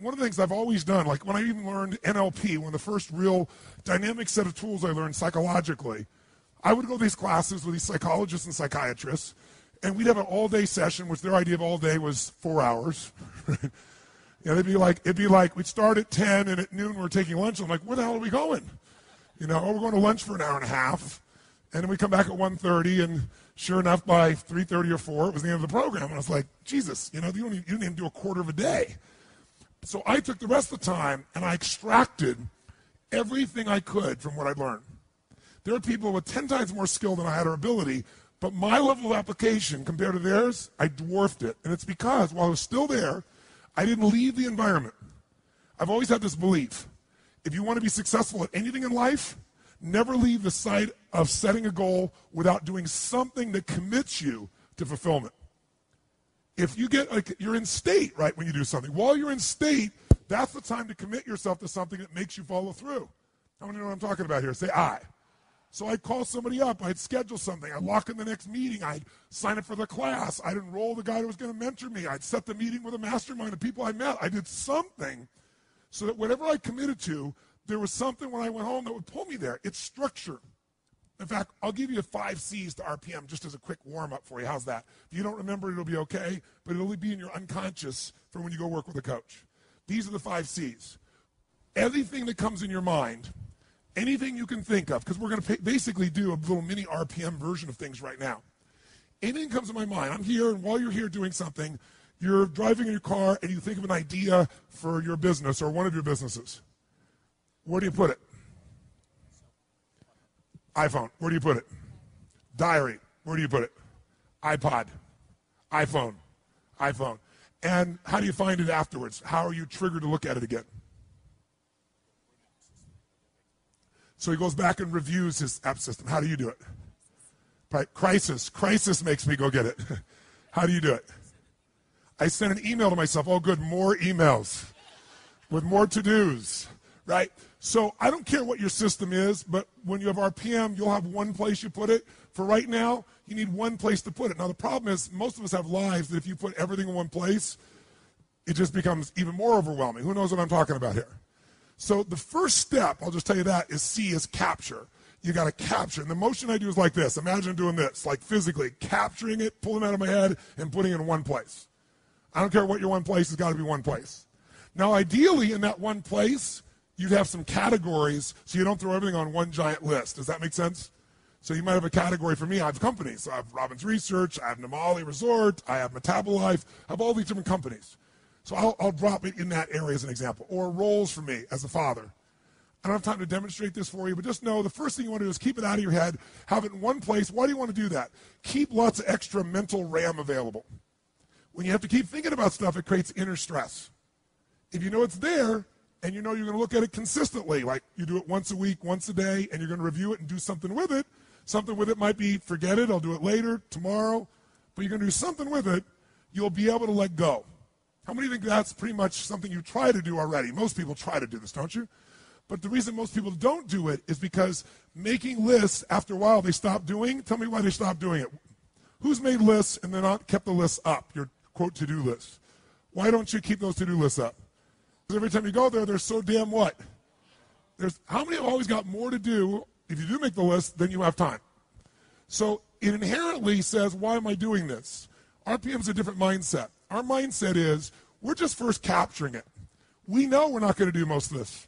one of the things I've always done, like when I even learned NLP, one of the first real dynamic set of tools I learned psychologically, I would go to these classes with these psychologists and psychiatrists, and we'd have an all-day session, which their idea of all day was 4 hours. Right? You know, it'd be like we'd start at 10, and at noon we're taking lunch. I'm like, where the hell are we going? You know, oh, we're going to lunch for an hour and a half, and then we come back at 1:30, and sure enough, by 3:30 or 4, it was the end of the program. And I was like, Jesus, you know, you didn't even do a quarter of a day. So I took the rest of the time, and I extracted everything I could from what I'd learned. There are people with 10 times more skill than I had or ability, but my level of application compared to theirs, I dwarfed it. And it's because while I was still there, I didn't leave the environment. I've always had this belief. If you want to be successful at anything in life, never leave the sight of setting a goal without doing something that commits you to fulfillment. If you get, like, you're in state, right, when you do something. While you're in state, that's the time to commit yourself to something that makes you follow through. How many know what I'm talking about here? Say I. So I'd call somebody up, I'd schedule something, I'd lock in the next meeting, I'd sign up for the class, I'd enroll the guy who was going to mentor me, I'd set the meeting with a mastermind of people I met. I did something so that whatever I committed to, there was something when I went home that would pull me there. It's structure. In fact, I'll give you 5 C's to RPM just as a quick warm-up for you. How's that? If you don't remember, it'll be okay, but it'll be in your unconscious for when you go work with a coach. These are the 5 C's. Everything that comes in your mind, anything you can think of, because we're going to basically do a little mini RPM version of things right now. Anything comes to my mind. I'm here, and while you're here doing something, you're driving in your car, and you think of an idea for your business or one of your businesses. Where do you put it? iPhone. Where do you put it? Diary. Where do you put it? iPod. iPhone. iPhone. And how do you find it afterwards? How are you triggered to look at it again? So he goes back and reviews his app system. How do you do it? Right. Crisis. Crisis makes me go get it. How do you do it? I send an email to myself. Oh, good, more emails with more to-dos, right? So I don't care what your system is, but when you have RPM, you'll have one place you put it. For right now, you need one place to put it. Now, the problem is most of us have lives that if you put everything in one place, it just becomes even more overwhelming. Who knows what I'm talking about here? So the first step, I'll just tell you that, is C, is capture. You got to capture. And the motion I do is like this. Imagine doing this, like physically capturing it, pulling it out of my head, and putting it in one place. I don't care what your one place, it's got to be one place. Now, ideally, in that one place, you'd have some categories so you don't throw everything on one giant list. Does that make sense? So you might have a category for me. I have companies. So I have Robbins Research, I have Namali Resort, I have Metabolife, I have all these different companies. So I'll drop it in that area as an example. Or roles for me as a father. I don't have time to demonstrate this for you, but just know the first thing you want to do is keep it out of your head, have it in one place. Why do you want to do that? Keep lots of extra mental RAM available. When you have to keep thinking about stuff, it creates inner stress. If you know it's there, and you know you're going to look at it consistently, like you do it once a week, once a day, and you're going to review it and do something with it. Something with it might be, forget it, I'll do it later, tomorrow, but you're going to do something with it, you'll be able to let go. How many think that's pretty much something you try to do already? Most people try to do this, don't you? But the reason most people don't do it is because making lists, after a while, they stop doing. Tell me why they stop doing it. Who's made lists and they're not kept the lists up, your, quote, to-do list? Why don't you keep those to-do lists up? Because every time you go there, they're so damn what? How many have always got more to do, if you do make the list, than you have time? So it inherently says, why am I doing this? RPM is a different mindset. Our mindset is, we're just first capturing it. We know we're not going to do most of this.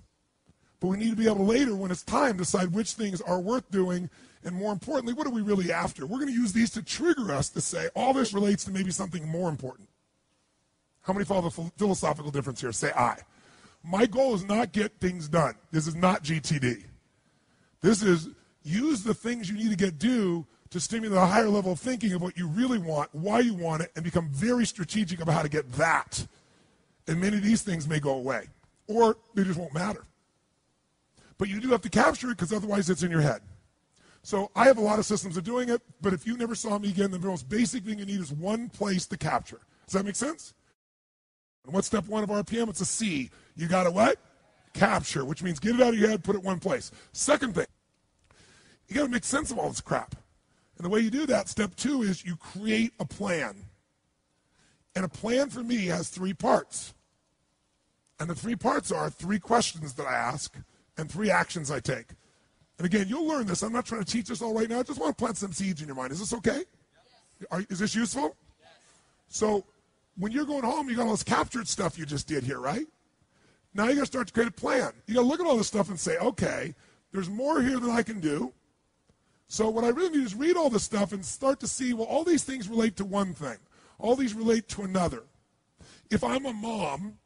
But we need to be able to later, when it's time, decide which things are worth doing, and more importantly, what are we really after? We're going to use these to trigger us to say, all this relates to maybe something more important. How many follow the philosophical difference here? Say I. My goal is not get things done. This is not GTD. This is use the things you need to get due to stimulate a higher level of thinking of what you really want, why you want it, and become very strategic about how to get that. And many of these things may go away, or they just won't matter. But you do have to capture it because otherwise it's in your head. So I have a lot of systems of doing it, but if you never saw me again, the most basic thing you need is one place to capture. Does that make sense? And what's step 1 of RPM? It's a C. You got to what? Capture, which means get it out of your head, put it one place. Second thing, you got to make sense of all this crap. And the way you do that, step 2, is you create a plan. And a plan for me has 3 parts. And the 3 parts are 3 questions that I ask and 3 actions I take. And again, you'll learn this. I'm not trying to teach this all right now. I just want to plant some seeds in your mind. Is this okay? Is this useful? So when you're going home, you got all this captured stuff you just did here, right? Now you got to start to create a plan. You got to look at all this stuff and say, okay, there's more here than I can do. So what I really need is read all this stuff and start to see, well, all these things relate to one thing. All these relate to another. If I'm a mom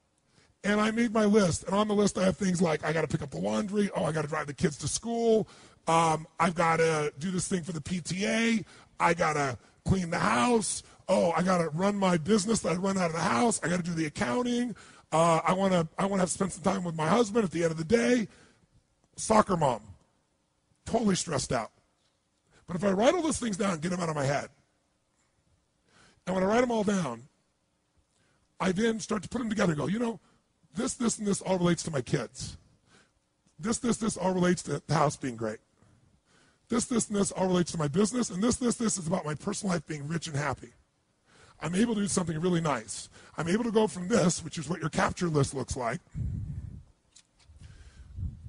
and I made my list, and on the list I have things like I got to pick up the laundry, I got to drive the kids to school, I've got to do this thing for the PTA, I got to clean the house, I got to run my business that I run out of the house, I got to do the accounting, I want to have spend some time with my husband at the end of the day. Soccer mom, totally stressed out. But if I write all those things down and get them out of my head, and when I write them all down, I then start to put them together and go, you know, this, and this all relates to my kids. This all relates to the house being great. This, and this all relates to my business. And this is about my personal life being rich and happy. I'm able to do something really nice. I'm able to go from this, which is what your capture list looks like.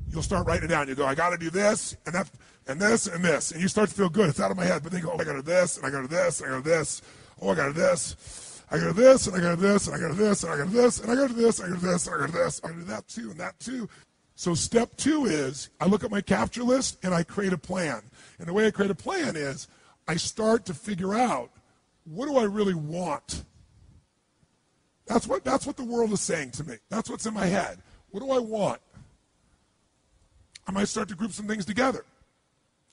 You'll start writing it down. You go, I got to do this, and that, and this, and this. And you start to feel good. It's out of my head. But then you go, I got to do this, and I got to do this, and I got to do this. I got to do this. I got to do this, and I got to do this, and I got to do this, and I got to do this, and I got to do this, and I got to do this, and I got to do this. I got to do that too, and that too. So step 2 is I look at my capture list and I create a plan. And the way I create a plan is I start to figure out, what do I really want? That's what the world is saying to me. That's what's in my head. What do I want? I might start to group some things together.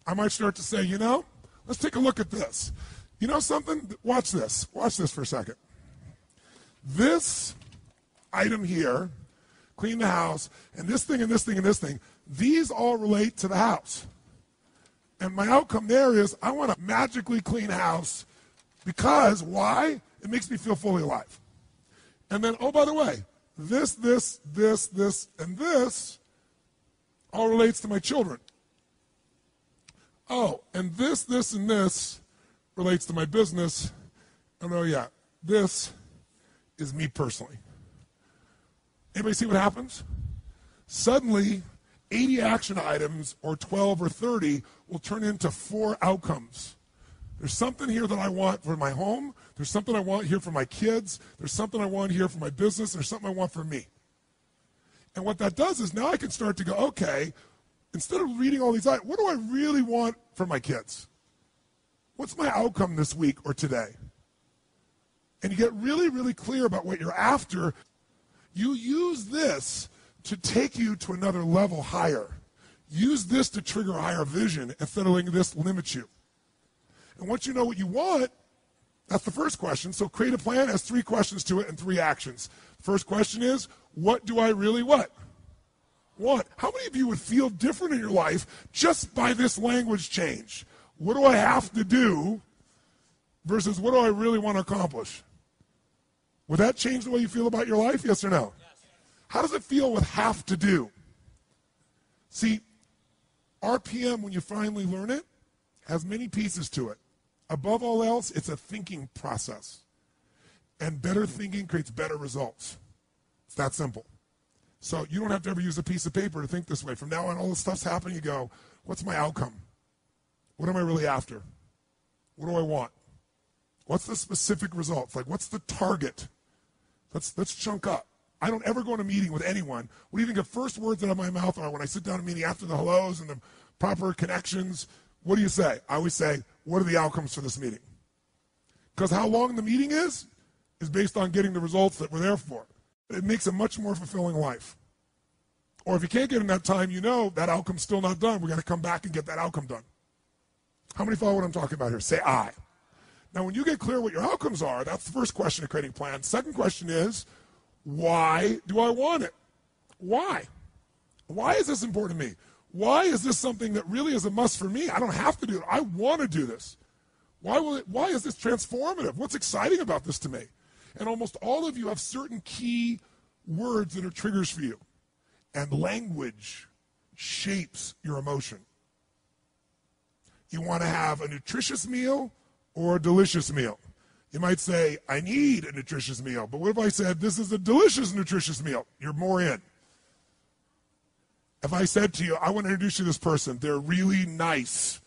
I might start to say, you know, let's take a look at this. You know something? Watch this. Watch this for a second. This item here, clean the house, and this thing, and this thing, and this thing, these all relate to the house. And my outcome there is I want a magically clean house because, why? It makes me feel fully alive. And then, oh, by the way, this, and this all relates to my children. Oh, and this, and this relates to my business. And oh yeah, this is me personally. Anybody see what happens? Suddenly, 80 action items or 12 or 30 will turn into 4 outcomes. There's something here that I want for my home. There's something I want here for my kids. There's something I want here for my business. There's something I want for me. And what that does is now I can start to go, okay, instead of reading all these items, what do I really want for my kids? What's my outcome this week or today? And you get really, really clear about what you're after. You use this to take you to another level higher. Use this to trigger a higher vision instead of letting this limit you. And once you know what you want, that's the first question. So create a plan has 3 questions to it and 3 actions. First question is, what do I really want? How many of you would feel different in your life just by this language change? What do I have to do versus what do I really want to accomplish? Would that change the way you feel about your life, yes or no? Yes. How does it feel with have to do? See, RPM, when you finally learn it, has many pieces to it. Above all else, it's a thinking process. And better thinking creates better results. It's that simple. So you don't have to ever use a piece of paper to think this way. From now on, all this stuff's happening, you go, what's my outcome? What am I really after? What do I want? What's the specific results? Like, what's the target? Let's chunk up. I don't ever go in a meeting with anyone. What do you think the first words out of my mouth are when I sit down in a meeting after the hellos and the proper connections? What do you say? I always say, what are the outcomes for this meeting? Because how long the meeting is based on getting the results that we're there for. It makes a much more fulfilling life. Or if you can't get in that time, you know that outcome's still not done. We're going to come back and get that outcome done. How many follow what I'm talking about here? Say I. Now, when you get clear what your outcomes are, that's the first question of creating a plan. Second question is, why do I want it? Why? Why is this important to me? Why is this something that really is a must for me? I don't have to do it. I want to do this. Why is this transformative? What's exciting about this to me? And almost all of you have certain key words that are triggers for you. And language shapes your emotion. You want to have a nutritious meal or a delicious meal. You might say, I need a nutritious meal. But what if I said, this is a delicious, nutritious meal? You're more in. If I said to you, I want to introduce you to this person, they're really nice,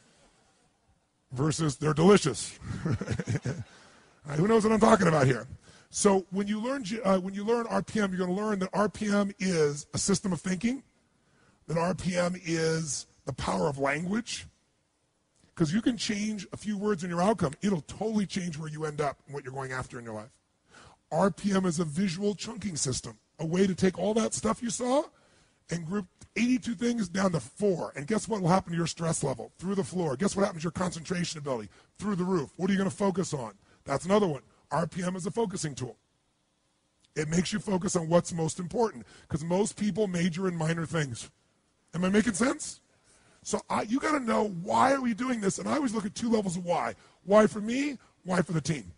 versus they're delicious. Who knows what I'm talking about here? So when you learn RPM, you're going to learn that RPM is a system of thinking, that RPM is the power of language, because you can change a few words in your outcome. It'll totally change where you end up and what you're going after in your life. RPM is a visual chunking system, a way to take all that stuff you saw and group 82 things down to 4. And guess what will happen to your stress level? Through the floor. Guess what happens to your concentration ability? Through the roof. What are you going to focus on? That's another one. RPM is a focusing tool. It makes you focus on what's most important, because most people major in minor things. Am I making sense? So you got to know, why are we doing this? And I always look at 2 levels of why. Why for me? Why for the team?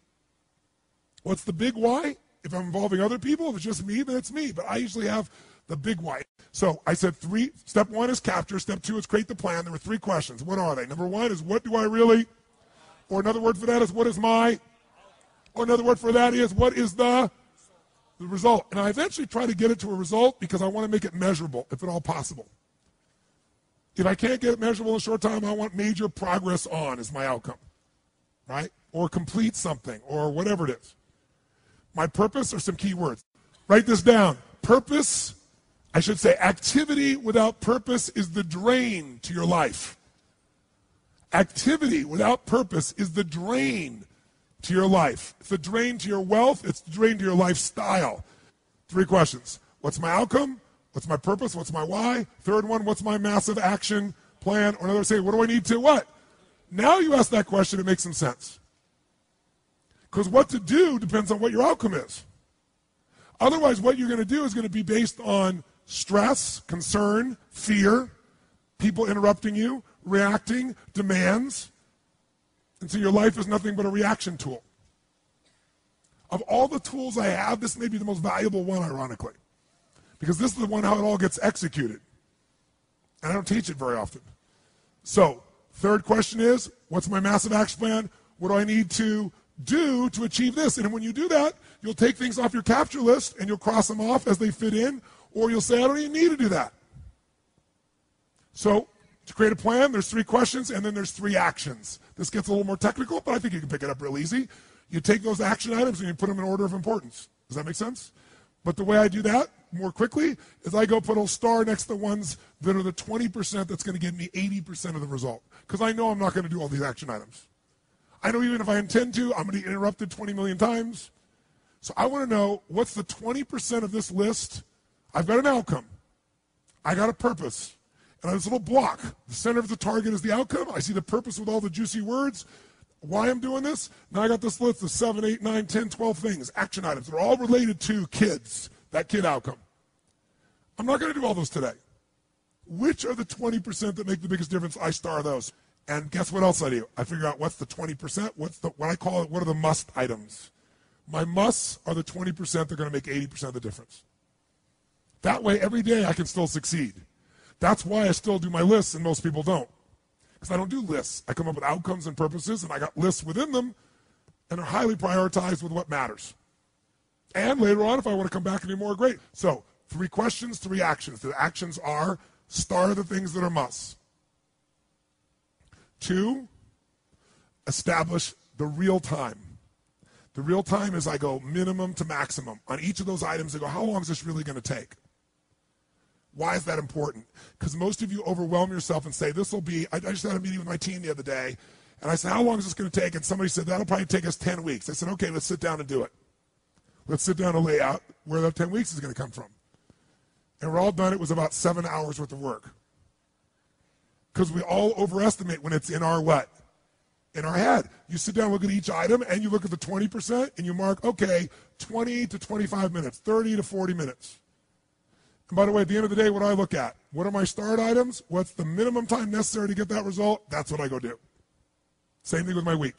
What's the big why? If I'm involving other people, if it's just me, then it's me. But I usually have the big why. So I said 3. Step 1 is capture. Step 2 is create the plan. There were 3 questions. What are they? Number 1 is, what do I really? Or another word for that is, what is my? Or another word for that is, what is the result? And I eventually try to get it to a result because I want to make it measurable, if at all possible. If I can't get it measurable in a short time, I want major progress on as my outcome, right? Or complete something, or whatever it is. My purpose are some key words. Write this down. Purpose, I should say, activity without purpose is the drain to your life. Activity without purpose is the drain to your life. It's the drain to your wealth. It's the drain to your lifestyle. 3 questions. What's my outcome? What's my purpose? What's my why? Third one, what's my massive action plan? Or another, say, what do I need to what? Now you ask that question, it makes some sense. Because what to do depends on what your outcome is. Otherwise, what you're going to do is going to be based on stress, concern, fear, people interrupting you, reacting, demands. And so your life is nothing but a reaction tool. Of all the tools I have, this may be the most valuable one, ironically. Because this is the one how it all gets executed. And I don't teach it very often. So, third question is, what's my massive action plan? What do I need to do to achieve this? And when you do that, you'll take things off your capture list and you'll cross them off as they fit in, or you'll say, I don't even need to do that. So, to create a plan, there's 3 questions and then there's 3 actions. This gets a little more technical, but I think you can pick it up real easy. You take those action items and you put them in order of importance. Does that make sense? But the way I do that more quickly is I go put a star next to the ones that are the 20% that's going to give me 80% of the result. Because I know I'm not going to do all these action items. I know even if I intend to, I'm going to get interrupted 20 million times. So I want to know, what's the 20% of this list? I've got an outcome. I got a purpose. And I have this little block. The center of the target is the outcome. I see the purpose with all the juicy words. Why I'm doing this? Now I got this list of 7, 8, 9, 10, 12 things, action items. They're all related to kids, that kid outcome. I'm not going to do all those today. Which are the 20% that make the biggest difference? I star those. And guess what else I do? I figure out what's the 20%, what I call it, what are the must items? My musts are the 20% that are going to make 80% of the difference. That way, every day I can still succeed. That's why I still do my lists and most people don't. Because I don't do lists. I come up with outcomes and purposes, and I got lists within them, and are highly prioritized with what matters. And later on, if I want to come back and do more, great. So, 3 questions, 3 actions. The actions are, star the things that are musts. 2, establish the real time. The real time is I go minimum to maximum. On each of those items, I go, how long is this really going to take? Why is that important? Because most of you overwhelm yourself and say, this will be, I just had a meeting with my team the other day, and I said, how long is this going to take? And somebody said, that'll probably take us 10 weeks. I said, okay, let's sit down and do it. Let's sit down and lay out where that 10 weeks is going to come from. And we're all done. It was about 7 hours worth of work. Because we all overestimate when it's in our what? In our head. You sit down, look at each item, and you look at the 20%, and you mark, okay, 20 to 25 minutes, 30 to 40 minutes. And by the way, at the end of the day, what do I look at? What are my start items? What's the minimum time necessary to get that result? That's what I go do. Same thing with my week.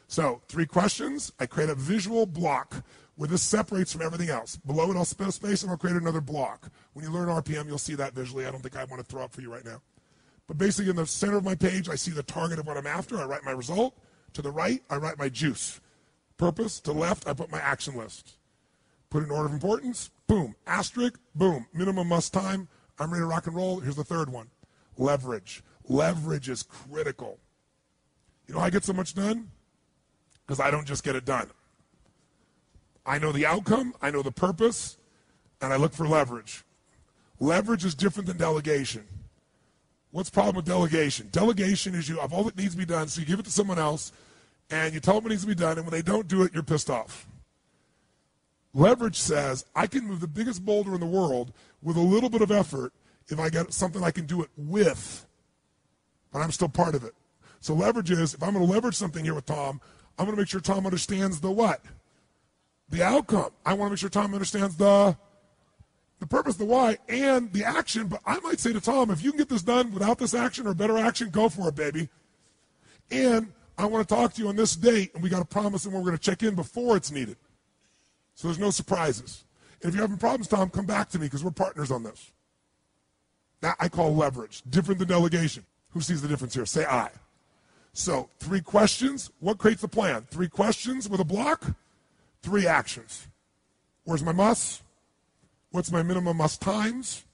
So, 3 questions. I create a visual block where this separates from everything else. Below it, I'll spell space, and I'll create another block. When you learn RPM, you'll see that visually. I don't think I want to throw up for you right now. But basically, in the center of my page, I see the target of what I'm after. I write my result. To the right, I write my juice. Purpose, to the left, I put my action list. Put it in order of importance, boom. Asterisk, boom. Minimum must time, I'm ready to rock and roll. Here's the third one, leverage. Leverage is critical. You know how I get so much done? Because I don't just get it done. I know the outcome, I know the purpose, and I look for leverage. Leverage is different than delegation. What's the problem with delegation? Delegation is you have all that needs to be done, so you give it to someone else, and you tell them what needs to be done, and when they don't do it, you're pissed off. Leverage says, I can move the biggest boulder in the world with a little bit of effort if I get something I can do it with, but I'm still part of it. So leverage is, if I'm going to leverage something here with Tom, I'm going to make sure Tom understands the what? The outcome. I want to make sure Tom understands the purpose, the why, and the action. But I might say to Tom, if you can get this done without this action or better action, go for it, baby. And I want to talk to you on this date, and we got to promise him we're going to check in before it's needed. So there's no surprises. And if you're having problems, Tom, come back to me because we're partners on this. That I call leverage, different than delegation. Who sees the difference here? Say aye. So 3 questions. What creates the plan? 3 questions with a block, 3 actions. Where's my must? What's my minimum must times?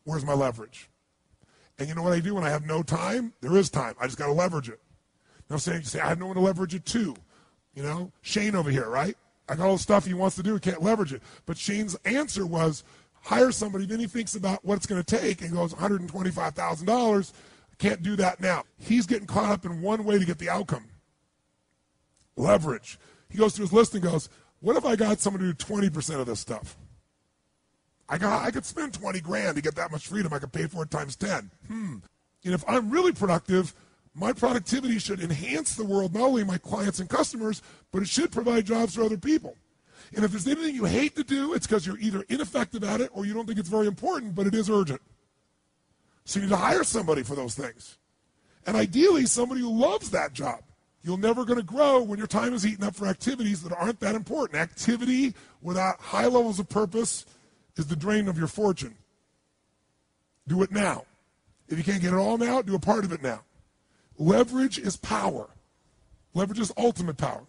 Where's my leverage? And you know what I do when I have no time? There is time. I just got to leverage it. Now I'm saying, you say, I have no one to leverage it to. You know, Shane over here, right? I got all the stuff he wants to do. He can't leverage it. But Shane's answer was, hire somebody. Then he thinks about what it's going to take and goes, $125,000. Can't do that now. He's getting caught up in one way to get the outcome. Leverage. He goes through his list and goes, what if I got someone to do 20% of this stuff? I could spend 20 grand to get that much freedom. I could pay for it times 10. And if I'm really productive, my productivity should enhance the world, not only my clients and customers, but it should provide jobs for other people. And if there's anything you hate to do, it's because you're either ineffective at it or you don't think it's very important, but it is urgent. So you need to hire somebody for those things. And ideally, somebody who loves that job. You're never going to grow when your time is eaten up for activities that aren't that important. Activity without high levels of purpose is the drain of your fortune. Do it now. If you can't get it all now, do a part of it now. Leverage is power. Leverage is ultimate power.